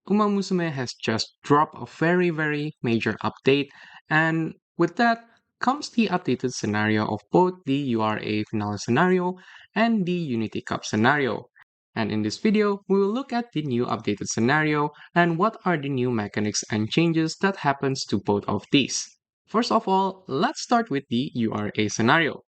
Uma Musume has just dropped a very major update, and with that comes the updated scenario of both the URA finale scenario and the Unity Cup scenario. And in this video, we will look at the new updated scenario and what are the new mechanics and changes that happens to both of these. First of all, let's start with the URA scenario.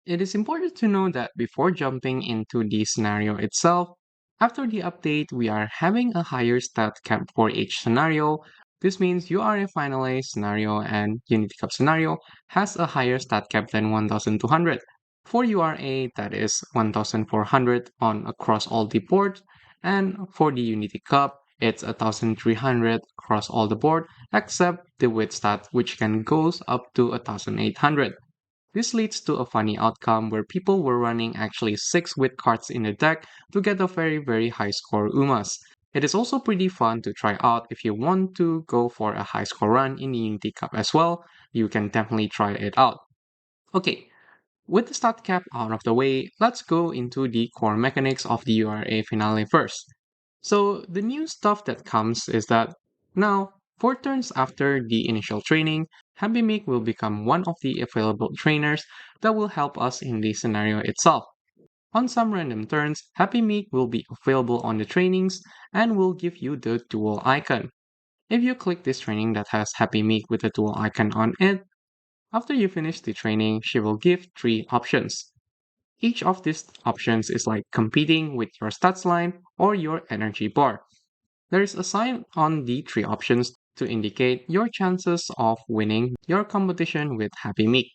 It is important to know that before jumping into the scenario itself, after the update, we are having a higher stat cap for each scenario. This means URA Finale scenario and Unity Cup scenario has a higher stat cap than 1200. For URA, that is 1400 on across all the boards, and for the Unity Cup, it's 1300 across all the board, except the width stat, which can goes up to 1800. This leads to a funny outcome where people were running actually 6 with cards in the deck to get a very high score Umas. It is also pretty fun to try out if you want to go for a high score run in the Unity Cup as well. You can definitely try it out. Okay, with the stat cap out of the way, let's go into the core mechanics of the URA finale first. So the new stuff that comes is that now, 4 turns after the initial training, Happy Meek will become one of the available trainers that will help us in the scenario itself. On some random turns, Happy Meek will be available on the trainings and will give you the dual icon. If you click this training that has Happy Meek with the dual icon on it, after you finish the training, she will give 3 options. Each of these options is like competing with your stats line or your energy bar. There is a sign on the 3 options to indicate your chances of winning your competition with Happy Meek.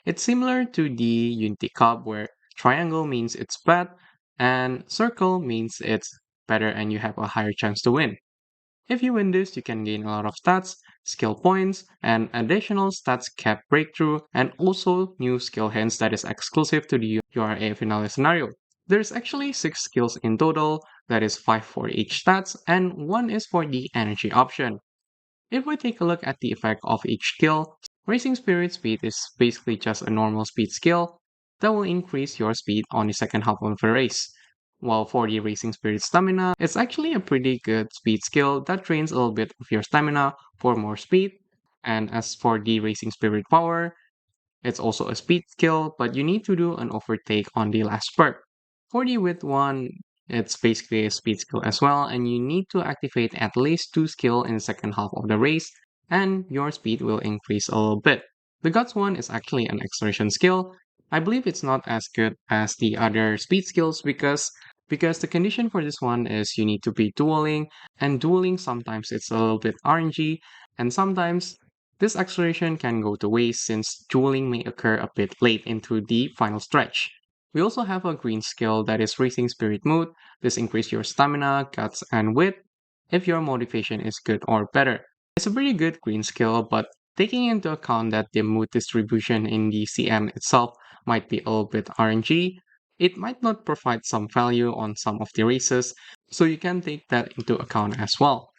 It's similar to the Unity Cup where triangle means it's bad and circle means it's better and you have a higher chance to win. If you win this, you can gain a lot of stats, skill points, and additional stats cap breakthrough, and also new skill hands that is exclusive to the URA finale scenario. There's actually 6 skills in total, that is 5 for each stats, and 1 is for the energy option. If we take a look at the effect of each skill, Racing Spirit Speed is basically just a normal speed skill that will increase your speed on the second half of the race. While for the Racing Spirit Stamina, it's actually a pretty good speed skill that drains a little bit of your stamina for more speed. And as for the Racing Spirit Power, it's also a speed skill, but you need to do an overtake on the last perk. For the Width one, it's basically a speed skill as well, and you need to activate at least 2 skill in the second half of the race, and your speed will increase a little bit. The Guts one is actually an acceleration skill. I believe it's not as good as the other speed skills because the condition for this one is you need to be dueling, and dueling sometimes it's a little bit RNG, and sometimes this acceleration can go to waste since dueling may occur a bit late into the final stretch. We also have a green skill that is Racing Spirit Mood. This increases your stamina, guts, and wit if your motivation is good or better. It's a pretty good green skill, but taking into account that the mood distribution in the CM itself might be a little bit RNG, it might not provide some value on some of the races, so you can take that into account as well.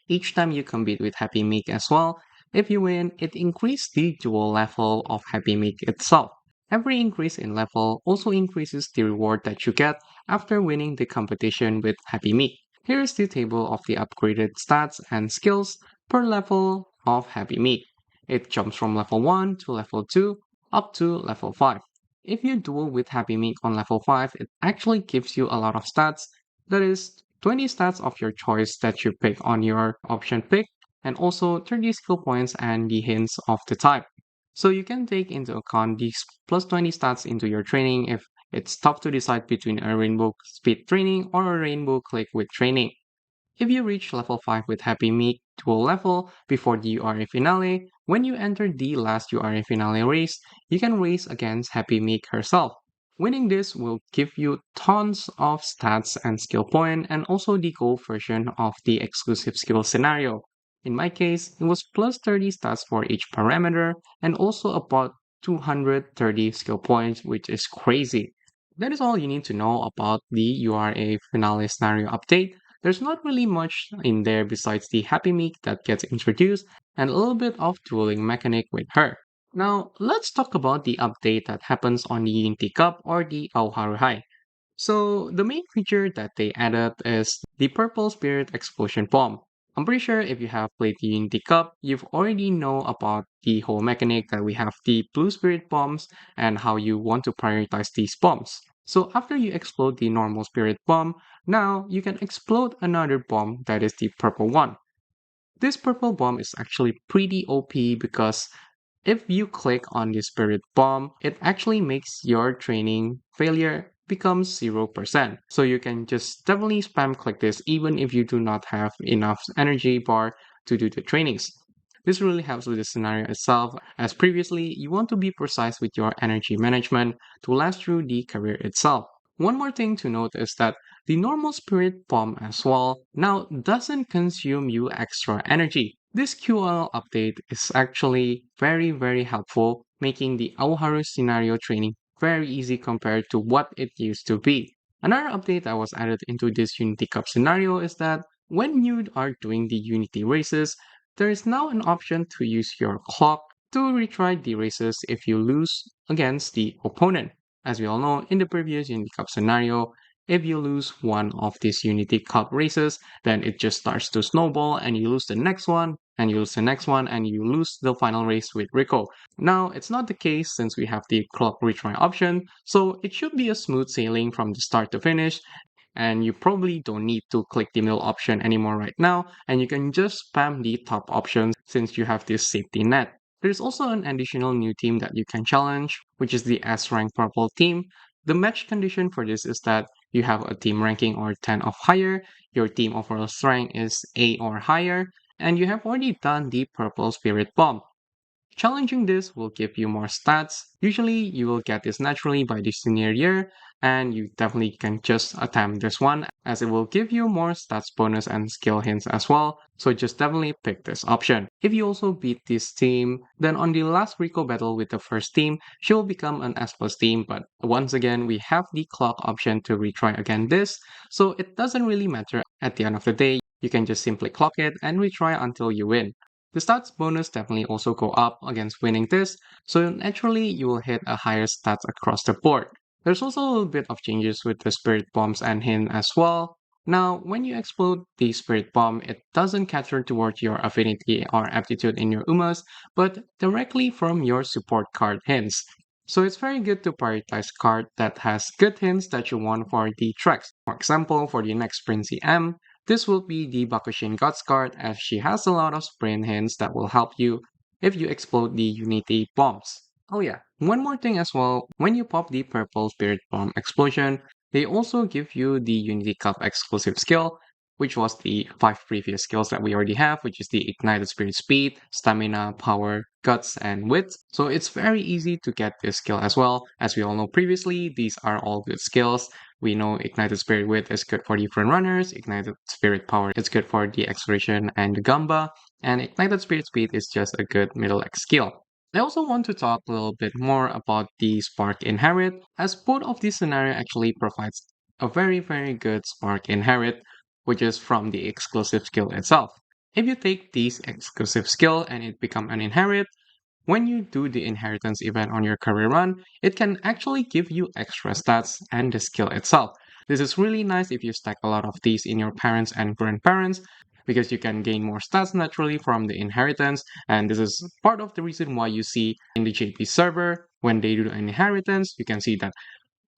Each time you compete with Happy Meek as well, if you win, it increases the dual level of Happy Meek itself. Every increase in level also increases the reward that you get after winning the competition with Happy Meek. Here is the table of the upgraded stats and skills per level of Happy Meek. It jumps from level 1 to level 2 up to level 5. If you duel with Happy Meek on level 5, it actually gives you a lot of stats. That is 20 stats of your choice that you pick on your option pick, and also 30 skill points and the hints of the type. So you can take into account these plus 20 stats into your training if it's tough to decide between a rainbow speed training or a rainbow click with training. If you reach level 5 with Happy Meek dual level before the URA finale, when you enter the last URA finale race, you can race against Happy Meek herself. Winning this will give you tons of stats and skill point and also the gold version of the exclusive skill scenario. In my case, it was plus 30 stats for each parameter and also about 230 skill points, which is crazy. That is all you need to know about the URA finale scenario update. There's not really much in there besides the Happy Meek that gets introduced and a little bit of dueling mechanic with her. Now, let's talk about the update that happens on the Unity Cup or the Auharuhai. So, the main feature that they added is the Purple Spirit Explosion Bomb. I'm pretty sure if you have played the Unity Cup, you've already know about the whole mechanic that we have the blue spirit bombs and how you want to prioritize these bombs. So after you explode the normal spirit bomb, now you can explode another bomb that is the purple one. This purple bomb is actually pretty OP because if you click on the spirit bomb, it actually makes your training failure becomes 0%. So you can just definitely spam click this even if you do not have enough energy bar to do the trainings. This really helps with the scenario itself, as previously you want to be precise with your energy management to last through the career itself. One more thing to note is that the normal spirit bomb as well now doesn't consume you extra energy. This QL update is actually very helpful, making the Aoharu scenario training very easy compared to what it used to be. Another update that was added into this Unity Cup scenario is that when you are doing the Unity races, there is now an option to use your clock to retry the races if you lose against the opponent. As we all know, in the previous Unity Cup scenario, if you lose one of these Unity Cup races, then it just starts to snowball and you lose the next one, and you lose the next one, and you lose the final race with Rico. Now, it's not the case since we have the clock retry option, so it should be a smooth sailing from the start to finish, and you probably don't need to click the middle option anymore right now, and you can just spam the top options since you have this safety net. There's also an additional new team that you can challenge, which is the S rank purple team. The match condition for this is that you have a team ranking or 10 or higher, your team overall strength is A or higher, and you have already done the purple spirit bomb. Challenging this will give you more stats. Usually, you will get this naturally by the senior year, and you definitely can just attempt this one as it will give you more stats bonus and skill hints as well. So just definitely pick this option. If you also beat this team, then on the last Rico battle with the first team, she will become an S plus team. But once again, we have the clock option to retry again this, so it doesn't really matter at the end of the day. You can just simply clock it and retry until you win. The stats bonus definitely also go up against winning this, so naturally you will hit a higher stats across the board. There's also a little bit of changes with the spirit bombs and hint as well. Now, when you explode the spirit bomb, it doesn't capture towards your affinity or aptitude in your UMAs, but directly from your support card hints. So it's very good to prioritize card that has good hints that you want for the tracks. For example, for the next Princey M, this will be the Bakushin Guts card as she has a lot of sprint hints that will help you if you explode the Unity bombs. Oh yeah, one more thing as well, when you pop the purple spirit bomb explosion, they also give you the Unity Cup exclusive skill, which was the 5 previous skills that we already have, which is the ignited spirit speed, stamina, power, guts, and wit. So it's very easy to get this skill as well. As we all know previously, these are all good skills. We know Ignited Spirit Wit is good for the front runners, Ignited Spirit Power is good for the Exploration and the Gamba, and Ignited Spirit Speed is just a good middle X skill. I also want to talk a little bit more about the Spark Inherit, as both of these scenario actually provides a very good Spark Inherit, which is from the exclusive skill itself. If you take this exclusive skill and it become an inherit, when you do the inheritance event on your career run, it can actually give you extra stats and the skill itself. This is really nice if you stack a lot of these in your parents and grandparents because you can gain more stats naturally from the inheritance. And this is part of the reason why you see in the JP server, when they do the inheritance, you can see that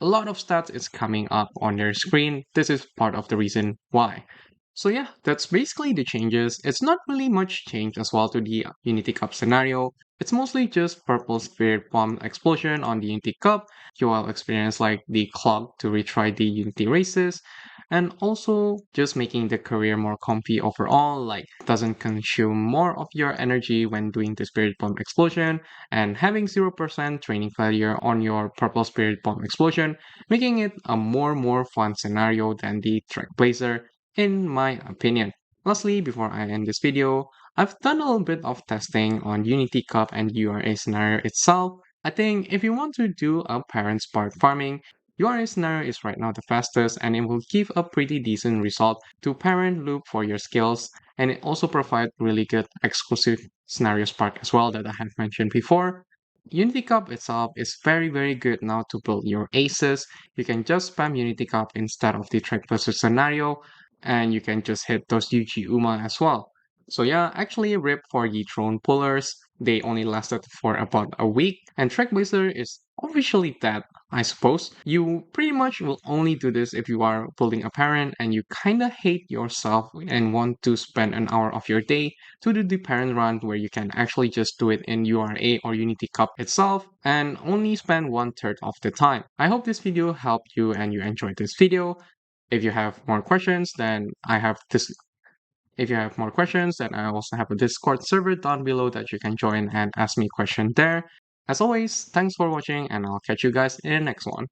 a lot of stats is coming up on their screen. This is part of the reason why. So yeah, that's basically the changes. It's not really much change as well to the Unity Cup scenario. It's mostly just Purple Spirit Bomb Explosion on the Unity Cup. You will experience like the clock to retry the Unity races, and also just making the career more comfy overall, like doesn't consume more of your energy when doing the Spirit Bomb Explosion, and having 0% training failure on your Purple Spirit Bomb Explosion, making it a more fun scenario than the Track Blazer in my opinion. Lastly, before I end this video, I've done a little bit of testing on Unity Cup and URA scenario itself. I think if you want to do a parent spark farming, URA scenario is right now the fastest and it will give a pretty decent result to parent loop for your skills, and it also provides really good exclusive scenario spark as well that I have mentioned before. Unity Cup itself is very good now to build your aces. You can just spam Unity Cup instead of the track versus scenario. and you can just hit those Yuji Uma as well. So yeah, actually RIP for the Throne Pullers. They only lasted for about a week, and Trackblazer is officially dead, I suppose. You pretty much will only do this if you are pulling a parent and you kinda hate yourself and want to spend an hour of your day to do the parent run where you can actually just do it in URA or Unity Cup itself and only spend 1/3 of the time. I hope this video helped you and you enjoyed this video. If you have more questions, then I have this. If you have more questions, then I also have a Discord server down below that you can join and ask me questions there. As always, thanks for watching, and I'll catch you guys in the next one.